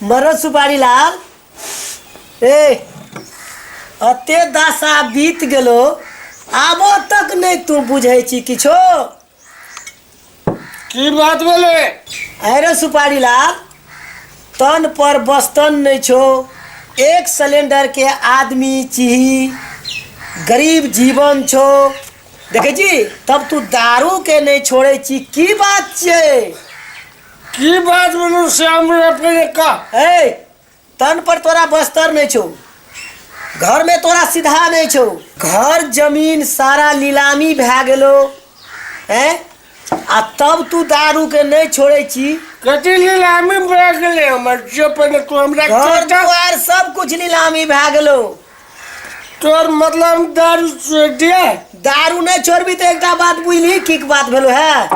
मरो सुपारी लाल अते दशा बीत गेलो आबो तक नहीं तू बुझे छी किछो की बात बोले अरे सुपारी लाल तन पर बस्तन नहीं छो एक सिलेंडर के आदमी चिही गरीब जीवन छो देखे छी तब तू दारू के नहीं छोड़े छी की बात छे की बात बोलू श्याम रे का तन पर तोरा बस्तर नहीं छो घर में तोरा सीधा नहीं छो घर जमीन सारा नीलामी भै गेलो हैं आ तब तू दारू के नहीं छोड़े छी कथी नीलामी भै गेले हमर जो पहले तू हमरा घर द्वार सब कुछ नीलामी भै गेलो तोर मतलब दारू छोड़ दिया दारू नहीं छोड़बी तो एकटा बात बुझली की बात भेलो है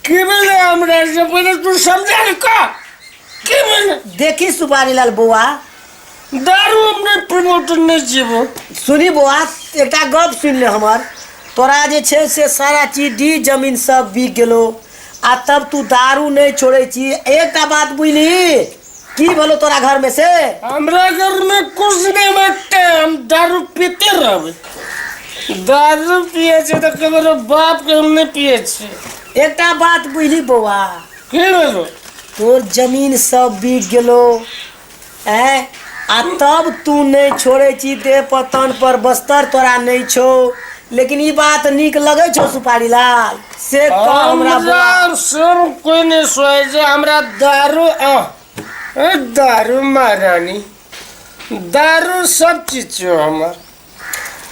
की बोले हमरा से पहले तू समझा का की बोले देखी सुपारी लाल बुआ दारू अपने प्रमोट नहीं जीवो सुनी बुआ एकटा गप सुन ले हमर तोरा जे छे से सारा चीज डी जमीन सब बिक गेलो आ तब तू दारू नहीं छोड़े छी एकटा बात बुझली की बोलो तोरा घर में से हमरा घर में कुछ नहीं बटते हम दारू पीते रहबे दारू पिए छे तो कबरो बाप के हम नहीं पिए छे एकटा बात बुझली बुआ की बोलो तोर जमीन सब बिक गेलो आ तब तू नहीं छोड़े छी दे पतन पर बस्तर तोरा नहीं छो लेकिन ये बात निक लगे छो सुपारी लाल से हमरा सब कोई नहीं सोए जे हमरा दारू दारू महारानी दारू सब चीज छो हमर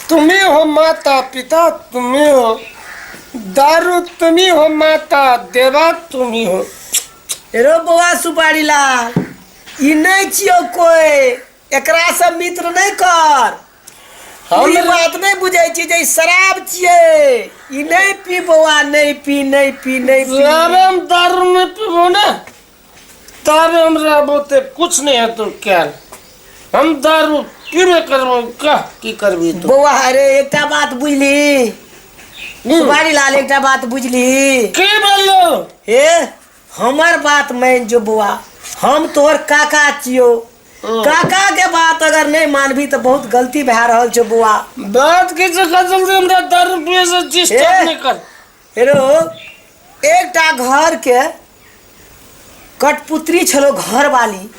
तुम्ही हो माता पिता तुम्ही हो दारू तुम्ही हो माता देवा तुम्ही हो रो बुआ सुपारी लाल ई नहीं छियो कोई एकरा से मित्र नहीं कर हम बात नहीं बुझे छी जे शराब छिए ई नहीं पी बुआ नहीं पी नहीं पी नहीं पी हम दारू में पीबो ना तब हम रहबोते कुछ नहीं है तो क्या हम दारू पीबे करबो का की करबी तो बुआ अरे एकटा बात बुझली सुपारी लाल एकटा बात बुझली की बोलो हे हमर बात मान जो बुआ हम तोहर काका छियो काका के बात अगर नहीं मानबी तो बहुत गलती भै रहल छो बुआ बात के खत्म से हमरा दारू पिए से डिस्टर्ब नहीं कर हेरो एकटा घर के कठपुतरी छलो घर वाली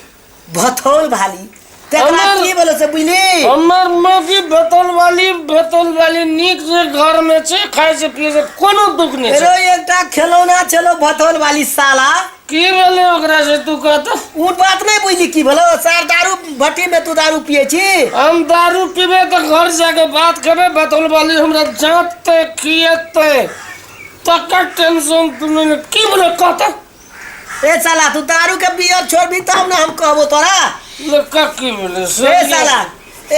भथौल वाली तेकरा की बोलो से बुझली हमर मां की भथौल वाली नीक से घर में छे खाए से पिए से कोनो दुख नहीं हेरो एकटा खिलौना छलो भथौल वाली साला की बोले ओकरा से तू कहता उ बात नहीं बुझली की बोलो सार दारू भट्टी में तू दारू पिए छी हम दारू पीबे तो घर जाके बात करबे भथौल वाली हमरा जांचते खिएते तक टेंशन तुमने की बोले कहता ए साला तू दारू के पिए छोड़बी तब ना हम कहबो तोरा लका की बोले ए साला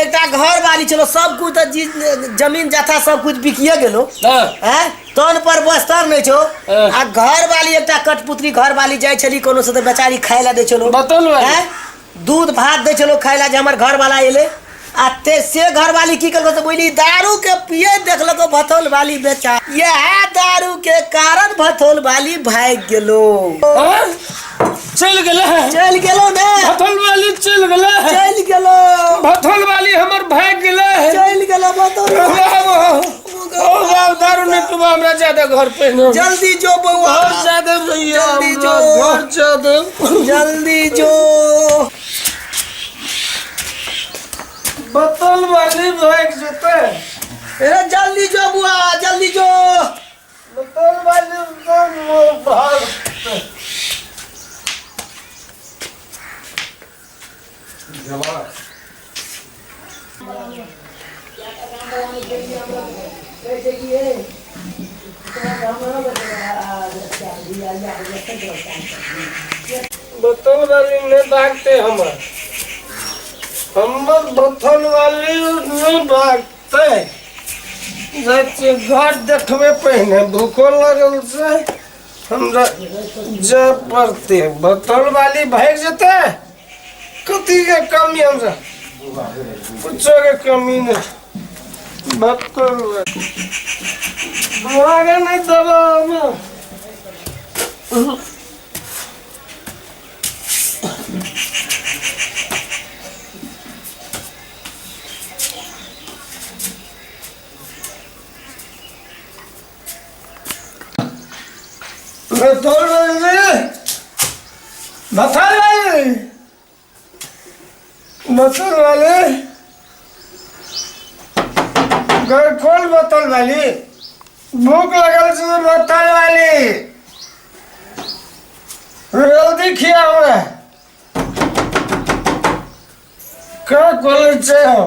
एकटा घर वाली चलो सब कुछ तो जमीन जथा सब कुछ बिकिए गेलो हैं तन पर बस्तर नहीं छो आ घर वाली एकटा कठपुतरी घर वाली जाय छली कोनो से तो बेचारी खाय ला दे चलो बतल हैं दूध भात दे चलो खाय ला जे हमर घर वाला एले आ ते से घर वाली की करबो तो बोली दारू के पिए देखलको भथौल वाली बेचा यह दारू के कारण भथौल वाली भाग गेलो चल गेलो ने भथौल वाली चल गेलो भथौल वाली हमर भाग गेले चल गेलो भथौल दारू नहीं पीबो हमरा ज्यादा घर पे जल्दी जो बउआ ज्यादा भैया जल्दी जो घर ज्यादा जल्दी जो भथौल वाली भाग जेते अरे जल्दी जो बुआ जल्दी जो भथौल वाली भाग भथौल वाली नहीं भागते हमर भथौल वाली नहीं भागते जाते घर देखबे पहने भूखो लगल से हमरा जा पड़ते भथौल वाली भाग जेते कथी के कमी हमरा कुछो के कमी नहीं भथौल वाली भागे नहीं दबा बतौल वाली बतौल वाली घर खोल बतौल वाली भूख लगल से बतौल वाली जल्दी खिया हमरा का खोले छे हो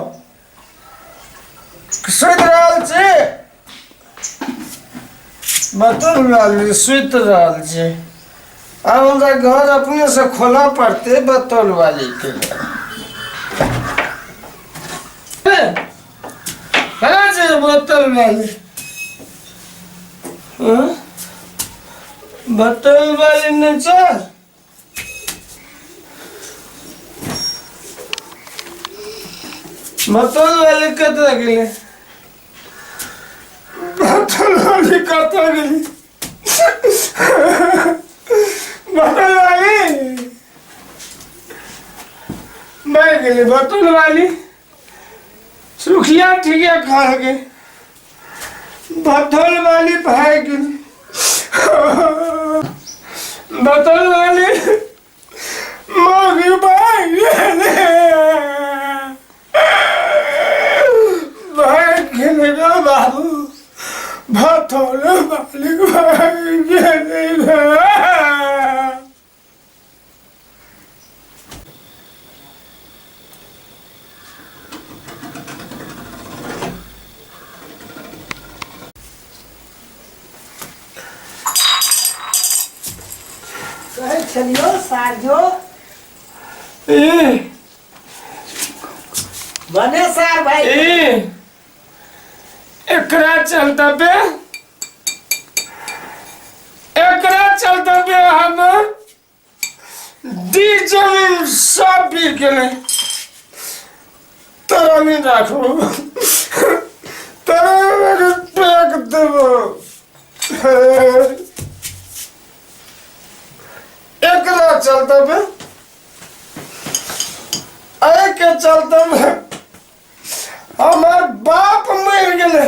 सुत रहल छे बतौल वाली सुत रहल छे अब हमरा घर अपने से खोला पड़ते बतौल वाली के कहाँ से बतौल वाली बतौल वाली ने चल बतौल वाली कतरा गेले बतौल वाली कतरा गेली बतौल वाली मर गेली बतौल वाली सुखिया ठिकिया खा गए बतौल वाली भाग गेली बतौल वाली मोगी भाग गेले रे बाबू बतौल वाली भाग गेले कहे चलियो सारजो बने सार भाई एकरा चलता पे हम दी जमीन सब बिक गेले तोरा नहीं राखो तोरा फेंक देबो एकरा चलता पे अरे के चलता पे हमार बाप मर गेले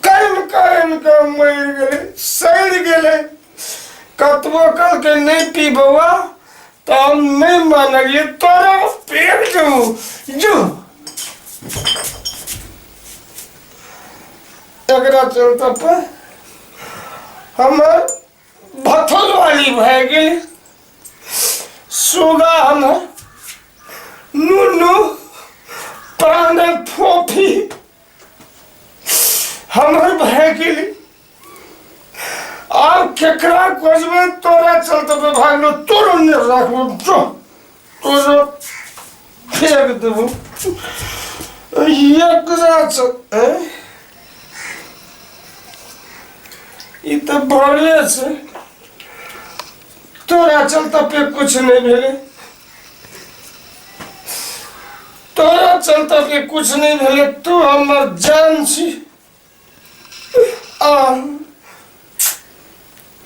कर्म के मर गेले सड़ गेले कतबो कल के नहीं पीबवा तो हम नहीं मानिए तोरा फेंक दूं जो एकरा चलता पे हमार बतौल वाली भाग गेली सुगा हमर नुनू प्राण फोफी हमर भाग गेली अब केकरा खोजबे तोरा चलते पे भागलो तोरो ने राखबो जो तोरो फेंक देबो एकरा चल ई तो बोले से तोरा चलता पे कुछ नहीं भेले तोरा चलता पे कुछ नहीं भेले तू हमर जान छी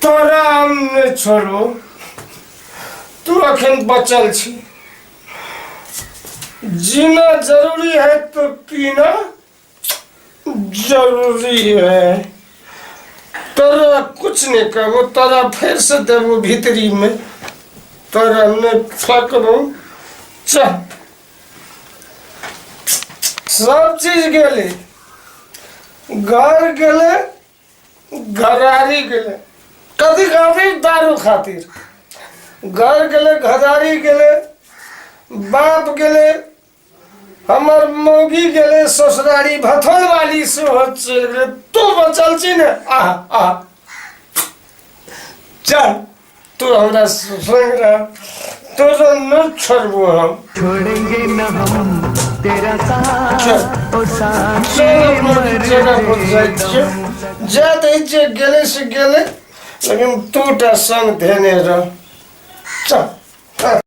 तोरा हम नहीं छोड़ो तू अखन बचल छी जीना जरूरी है तो पीना जरूरी है तोरा कुछ नहीं करो तोरा फिर से देवो भीतरी में तोरा नहीं फकरो चल सब चीज गेले घर गेले घरारी गेले कभी कभी दारू खातिर घर गेले घरारी गेले बाप गेले हमर मौगी गेले ससुरारी भथौल वाली से चल गए तू बचल छी ने चल तू हमरा संग रह तो न छोड़बो हम छोड़ेंगे न हम तेरा साथ ओ साथ जा दे गेले से गेले लेकिन तू संग देने रह चल